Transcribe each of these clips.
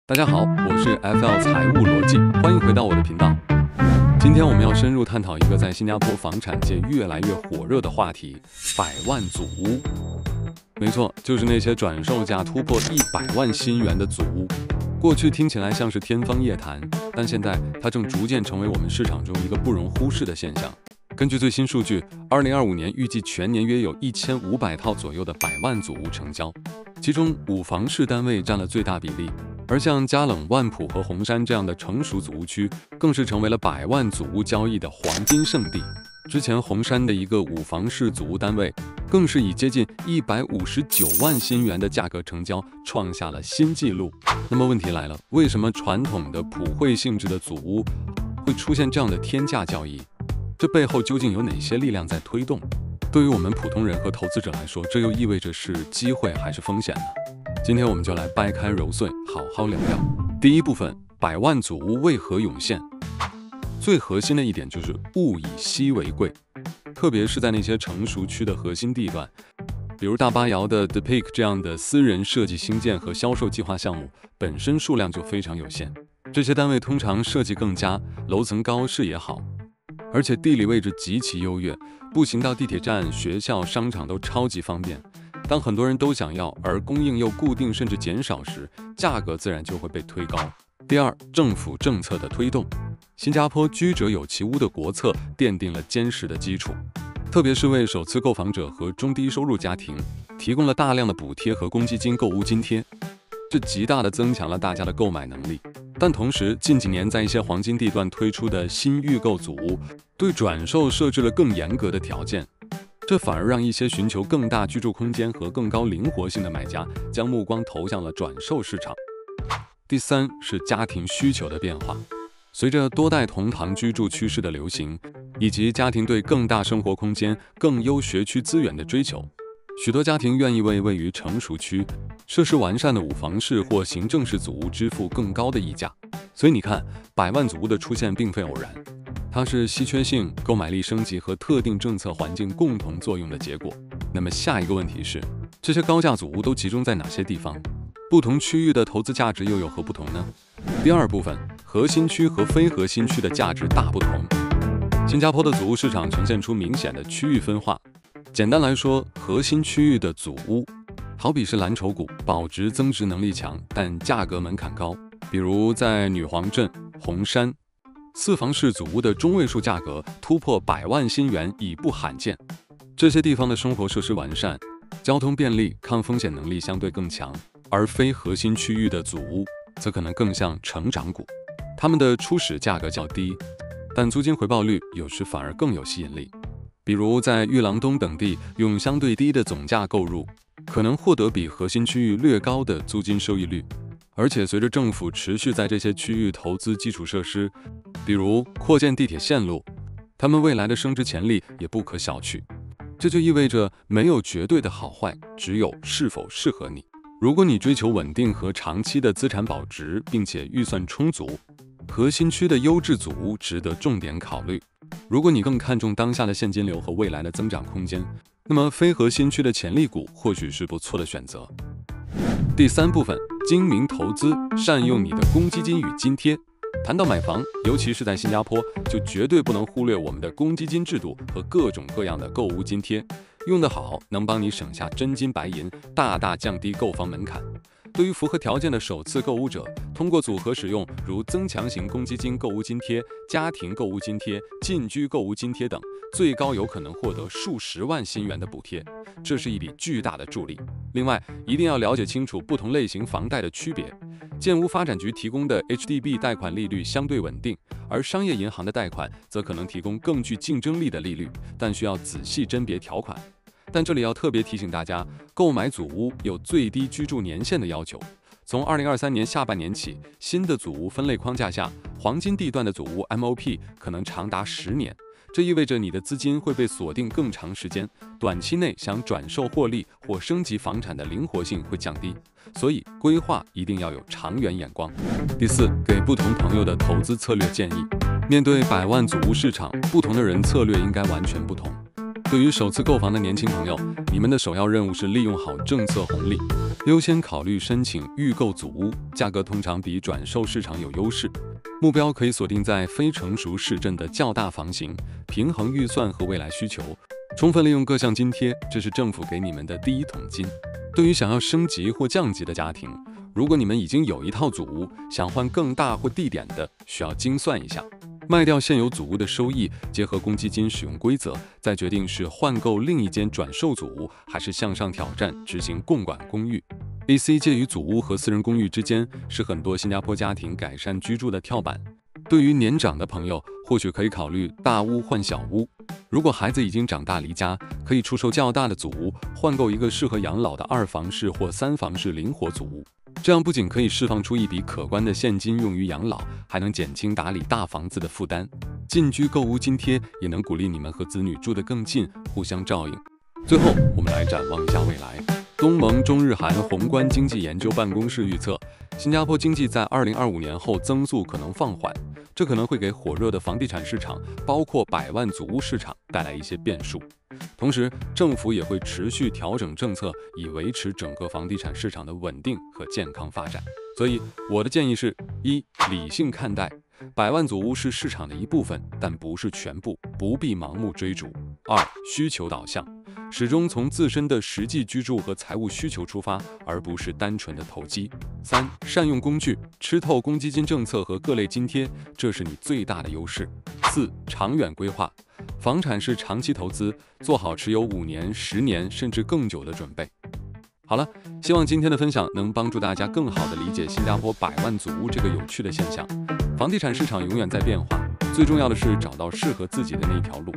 大家好，我是 FL 财务逻辑，欢迎回到我的频道。今天我们要深入探讨一个在新加坡房产界越来越火热的话题——百万祖屋。没错，就是那些转售价突破100万新元的祖屋。过去听起来像是天方夜谭，但现在它正逐渐成为我们市场中一个不容忽视的现象。根据最新数据，2025年预计全年约有1500套左右的百万祖屋成交，其中5房式单位占了最大比例。而像嘉冷、万普和红山这样的成熟祖屋区，更是成为了百万祖屋交易的黄金圣地。之前红山的一个5房式祖屋单位，更是以接近159万新元的价格成交，创下了新纪录。那么问题来了，为什么传统的普惠性质的祖屋会出现这样的天价交易？这背后究竟有哪些力量在推动？对于我们普通人和投资者来说，这又意味着是机会还是风险呢？今天我们就来掰开揉碎，好好聊聊。第一部分，百万祖屋为何涌现？最核心的一点就是物以稀为贵，特别是在那些成熟区的核心地段，比如大巴窑的 The Peak 这样的私人设计兴建和销售计划项目，本身数量就非常有限。这些单位通常设计更佳，楼层高，视野好，而且地理位置极其优越，步行到地铁站、学校、商场都超级方便。当很多人都想要，而供应又固定甚至减少时，价格自然就会被推高。第二，政府政策的推动。新加坡居者有其屋的国策奠定了坚实的基础，特别是为首次购房者和中低收入家庭提供了大量的补贴和公积金购屋津贴，这极大地增强了大家的购买能力。但同时，近几年在一些黄金地段推出的新预购祖屋，对转售设置了更严格的条件，这反而让一些寻求更大居住空间和更高灵活性的买家将目光投向了转售市场。第三是家庭需求的变化，随着多代同堂居住趋势的流行，以及家庭对更大生活空间、更优学区资源的追求，许多家庭愿意为位于成熟区、设施完善的5房式或行政式祖屋支付更高的溢价。所以你看，百万祖屋的出现并非偶然，它是稀缺性、购买力升级和特定政策环境共同作用的结果。那么下一个问题是，这些高价祖屋都集中在哪些地方？不同区域的投资价值又有何不同呢？第二部分，核心区和非核心区的价值大不同。新加坡的祖屋市场呈现出明显的区域分化。简单来说，核心区域的祖屋，好比是蓝筹股，保值增值能力强，但价格门槛高。比如在女皇镇、红山，4房式祖屋的中位数价格突破100万新元已不罕见。这些地方的生活设施完善，交通便利，抗风险能力相对更强。而非核心区域的祖屋则可能更像成长股，它们的初始价格较低，但租金回报率有时反而更有吸引力。比如在裕廊东等地，用相对低的总价购入，可能获得比核心区域略高的租金收益率。而且随着政府持续在这些区域投资基础设施，比如扩建地铁线路，它们未来的升值潜力也不可小觑。这就意味着没有绝对的好坏，只有是否适合你。如果你追求稳定和长期的资产保值，并且预算充足，核心区的优质祖屋值得重点考虑。如果你更看重当下的现金流和未来的增长空间，那么非核心区的潜力股或许是不错的选择。第三部分，精明投资，善用你的公积金与津贴。谈到买房，尤其是在新加坡，就绝对不能忽略我们的公积金制度和各种各样的购屋津贴。用得好，能帮你省下真金白银，大大降低购房门槛。对于符合条件的首次购屋者，通过组合使用如增强型公积金购屋津贴、家庭购屋津贴、进居购屋津贴等，最高有可能获得数十万新元的补贴，这是一笔巨大的助力。另外，一定要了解清楚不同类型房贷的区别。建屋发展局提供的 HDB 贷款利率相对稳定，而商业银行的贷款则可能提供更具竞争力的利率，但需要仔细甄别条款。但这里要特别提醒大家，购买祖屋有最低居住年限的要求。从2023年下半年起，新的祖屋分类框架下，黄金地段的祖屋 MOP 可能长达10年。这意味着你的资金会被锁定更长时间，短期内想转售获利或升级房产的灵活性会降低，所以规划一定要有长远眼光。第四，给不同朋友的投资策略建议。面对100万祖屋市场，不同的人策略应该完全不同。对于首次购房的年轻朋友，你们的首要任务是利用好政策红利，优先考虑申请预购组屋，价格通常比转售市场有优势。目标可以锁定在非成熟市镇的较大房型，平衡预算和未来需求，充分利用各项津贴，这是政府给你们的第一桶金。对于想要升级或降级的家庭，如果你们已经有一套组屋，想换更大或地点的，需要精算一下，卖掉现有组屋的收益，结合公积金使用规则，再决定是换购另一间转售组屋，还是向上挑战执行共管公寓。BC 介于组屋和私人公寓之间，是很多新加坡家庭改善居住的跳板。对于年长的朋友，或许可以考虑大屋换小屋。如果孩子已经长大离家，可以出售较大的组屋，换购一个适合养老的2房式或3房式灵活组屋。这样不仅可以释放出一笔可观的现金用于养老，还能减轻打理大房子的负担。近居购屋津贴也能鼓励你们和子女住得更近，互相照应。最后，我们来展望一下未来。东盟中日韩宏观经济研究办公室预测，新加坡经济在2025年后增速可能放缓，这可能会给火热的房地产市场，包括100万组屋市场带来一些变数。同时，政府也会持续调整政策，以维持整个房地产市场的稳定和健康发展。所以，我的建议是：一、理性看待，100万组屋是市场的一部分，但不是全部，不必盲目追逐。2、需求导向，始终从自身的实际居住和财务需求出发，而不是单纯的投机。3、善用工具，吃透公积金政策和各类津贴，这是你最大的优势。4、长远规划，房产是长期投资，做好持有5年、10年甚至更久的准备。好了，希望今天的分享能帮助大家更好地理解新加坡100万组屋这个有趣的现象。房地产市场永远在变化，最重要的是找到适合自己的那条路。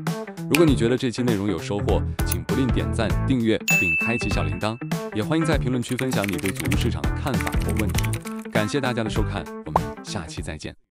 如果你觉得这期内容有收获，请不吝点赞、订阅并开启小铃铛，也欢迎在评论区分享你对组屋市场的看法或问题。感谢大家的收看，我们下期再见。